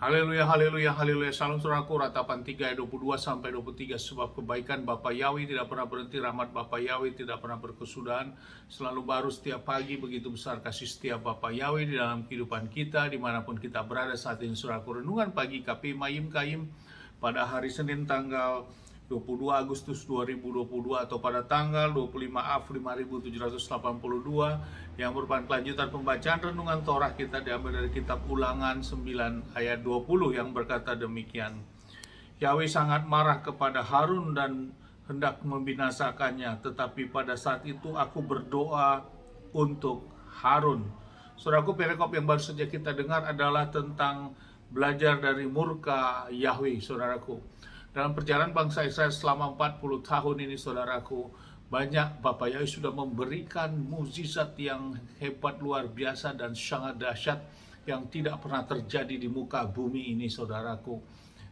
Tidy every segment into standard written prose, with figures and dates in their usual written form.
Haleluya, haleluya, haleluya. Salam saudaraku, ratapan 3 ayat 22 sampai 23. Sebab kebaikan Bapa Yahweh tidak pernah berhenti, rahmat Bapa Yahweh tidak pernah berkesudahan, selalu baru setiap pagi. Begitu besar kasih setia Bapa Yahweh di dalam kehidupan kita, dimanapun kita berada saat ini. Saudaraku, renungan pagi KP Mayim Kaim pada hari Senin tanggal 22 Agustus 2022 atau pada tanggal 25 Av 5782 yang merupakan kelanjutan pembacaan renungan Torah kita diambil dari kitab Ulangan 9 ayat 20 yang berkata demikian. Yahweh sangat marah kepada Harun dan hendak membinasakannya, tetapi pada saat itu aku berdoa untuk Harun. Saudaraku, perikop yang baru saja kita dengar adalah tentang belajar dari murka Yahweh, saudaraku. Dalam perjalanan bangsa Israel selama 40 tahun ini, saudaraku, banyak Bapa Yahweh sudah memberikan mukjizat yang hebat, luar biasa dan sangat dahsyat yang tidak pernah terjadi di muka bumi ini, saudaraku.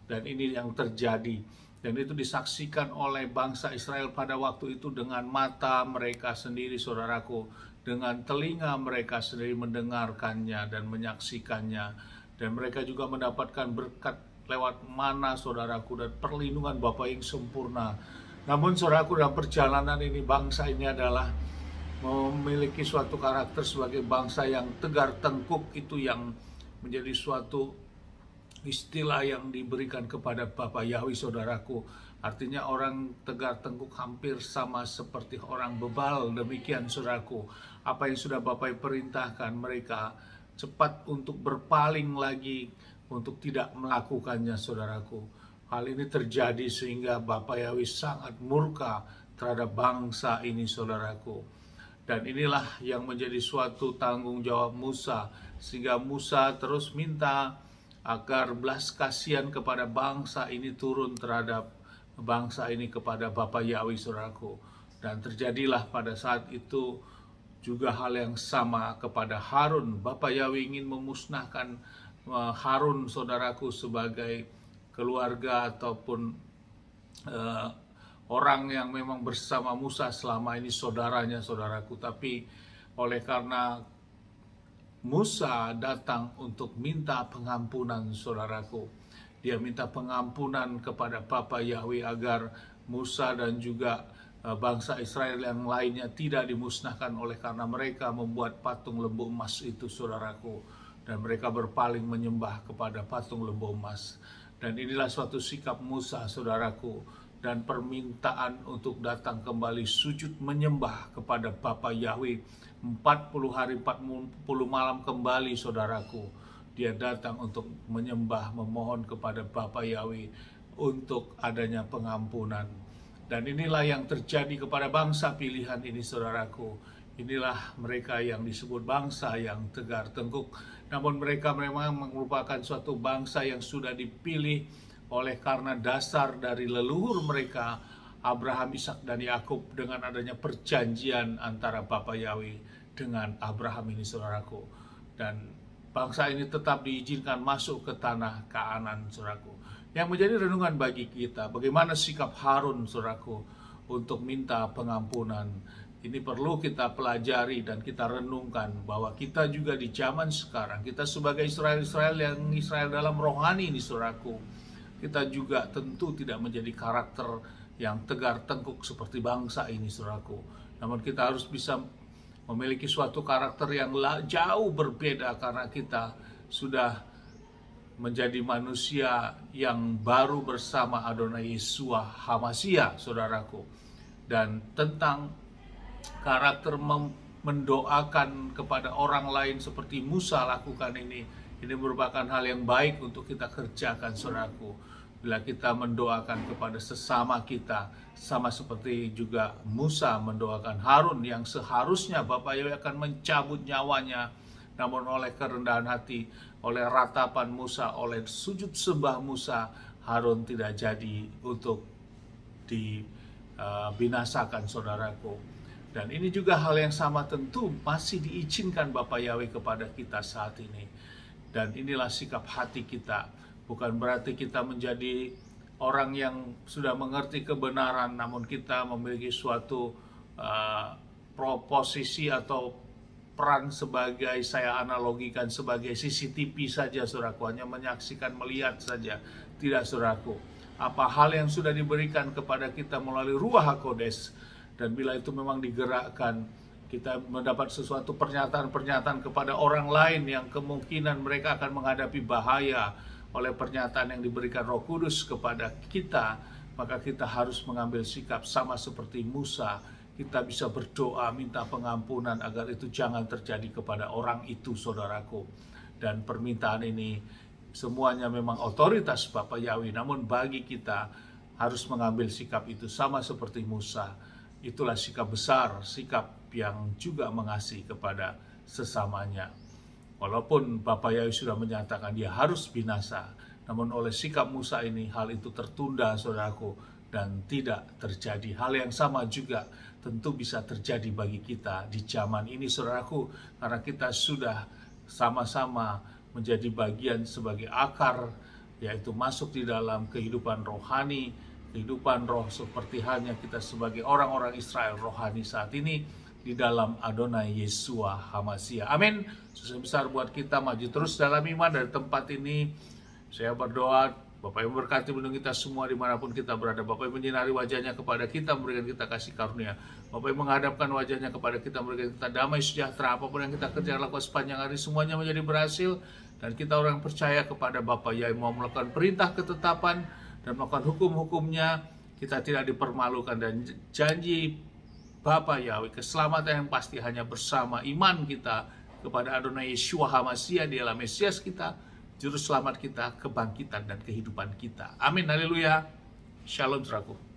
Dan ini yang terjadi. Dan itu disaksikan oleh bangsa Israel pada waktu itu dengan mata mereka sendiri, saudaraku. Dengan telinga mereka sendiri mendengarkannya dan menyaksikannya. Dan mereka juga mendapatkan berkat lewat mana, saudaraku, dan perlindungan Bapa yang sempurna. Namun saudaraku, dalam perjalanan ini bangsa ini adalah memiliki suatu karakter sebagai bangsa yang tegar tengkuk, itu yang menjadi suatu istilah yang diberikan kepada Bapa Yahweh, saudaraku. Artinya orang tegar tengkuk hampir sama seperti orang bebal. Demikian, saudaraku, apa yang sudah Bapa perintahkan mereka cepat untuk berpaling lagi, untuk tidak melakukannya, saudaraku. Hal ini terjadi sehingga Bapa Yahweh sangat murka terhadap bangsa ini, saudaraku. Dan inilah yang menjadi suatu tanggung jawab Musa, sehingga Musa terus minta agar belas kasihan kepada bangsa ini turun terhadap bangsa ini kepada Bapa Yahweh, saudaraku. Dan terjadilah pada saat itu juga hal yang sama kepada Harun. Bapa Yahweh ingin memusnahkan Harun, saudaraku, sebagai keluarga ataupun orang yang memang bersama Musa selama ini, saudaranya, saudaraku. Tapi oleh karena Musa datang untuk minta pengampunan, saudaraku, dia minta pengampunan kepada Bapa Yahweh agar Musa dan juga bangsa Israel yang lainnya tidak dimusnahkan oleh karena mereka membuat patung lembu emas itu, saudaraku. Dan mereka berpaling menyembah kepada patung lembu emas. Dan inilah suatu sikap Musa, saudaraku, dan permintaan untuk datang kembali sujud menyembah kepada Bapa Yahweh 40 hari 40 malam kembali, saudaraku. Dia datang untuk menyembah, memohon kepada Bapa Yahweh untuk adanya pengampunan. Dan inilah yang terjadi kepada bangsa pilihan ini, saudaraku. Inilah mereka yang disebut bangsa yang tegar tengkuk. Namun mereka memang merupakan suatu bangsa yang sudah dipilih oleh karena dasar dari leluhur mereka, Abraham, Ishak, dan Yakub, dengan adanya perjanjian antara Bapa Yahweh dengan Abraham ini, saudaraku. Dan bangsa ini tetap diizinkan masuk ke tanah Kanaan, saudaraku. Yang menjadi renungan bagi kita, bagaimana sikap Harun, saudaraku, untuk minta pengampunan. Ini perlu kita pelajari dan kita renungkan bahwa kita juga di zaman sekarang, kita sebagai Israel yang Israel dalam rohani ini, saudaraku, kita juga tentu tidak menjadi karakter yang tegar tengkuk seperti bangsa ini, saudaraku. Namun kita harus bisa memiliki suatu karakter yang jauh berbeda karena kita sudah menjadi manusia yang baru bersama Adonai Yeshua HaMashiach, saudaraku. Dan tentang karakter mendoakan kepada orang lain seperti Musa lakukan ini merupakan hal yang baik untuk kita kerjakan, saudaraku. Bila kita mendoakan kepada sesama kita, sama seperti juga Musa mendoakan Harun yang seharusnya Bapa Yahweh akan mencabut nyawanya, namun oleh kerendahan hati, oleh ratapan Musa, oleh sujud sembah Musa, Harun tidak jadi untuk dibinasakan, saudaraku. Dan ini juga hal yang sama tentu masih diizinkan Bapa Yahweh kepada kita saat ini. Dan inilah sikap hati kita. Bukan berarti kita menjadi orang yang sudah mengerti kebenaran, namun kita memiliki suatu posisi atau berperan sebagai, saya analogikan sebagai CCTV saja saudaraku, hanya menyaksikan, melihat saja. Tidak saudaraku, apa hal yang sudah diberikan kepada kita melalui Ruach HaKodes, dan bila itu memang digerakkan, kita mendapat sesuatu pernyataan-pernyataan kepada orang lain yang kemungkinan mereka akan menghadapi bahaya oleh pernyataan yang diberikan Roh Kudus kepada kita, maka kita harus mengambil sikap sama seperti Musa. Kita bisa berdoa, minta pengampunan agar itu jangan terjadi kepada orang itu, saudaraku. Dan permintaan ini semuanya memang otoritas Bapa Yahweh, namun bagi kita harus mengambil sikap itu sama seperti Musa. Itulah sikap besar, sikap yang juga mengasihi kepada sesamanya. Walaupun Bapa Yahweh sudah menyatakan dia harus binasa, namun oleh sikap Musa ini hal itu tertunda, saudaraku, dan tidak terjadi. Hal yang sama juga tentu bisa terjadi bagi kita di zaman ini, saudaraku, karena kita sudah sama-sama menjadi bagian sebagai akar, yaitu masuk di dalam kehidupan rohani, kehidupan roh, seperti halnya kita sebagai orang-orang Israel rohani saat ini di dalam Adonai Yeshua HaMashiach. Amin. Sukses besar buat kita, maju terus dalam iman. Dari tempat ini saya berdoa Bapak Ibu berkati melindungi kita semua dimanapun kita berada. Bapak Ibu menyinari wajahnya kepada kita, memberikan kita kasih karunia. Bapak Ibu menghadapkan wajahnya kepada kita, memberikan kita damai sejahtera. Apapun yang kita kerjakan lakukan sepanjang hari, semuanya menjadi berhasil. Dan kita orang yang percaya kepada Bapa Yahweh, mau melakukan perintah ketetapan dan melakukan hukum-hukumnya, kita tidak dipermalukan. Dan janji Bapa Yahweh, keselamatan yang pasti hanya bersama iman kita kepada Adonai Yeshua HaMashiach, dialah Mesias kita, Juru Selamat kita, kebangkitan dan kehidupan kita. Amin, haleluya. Shalom, saudaraku.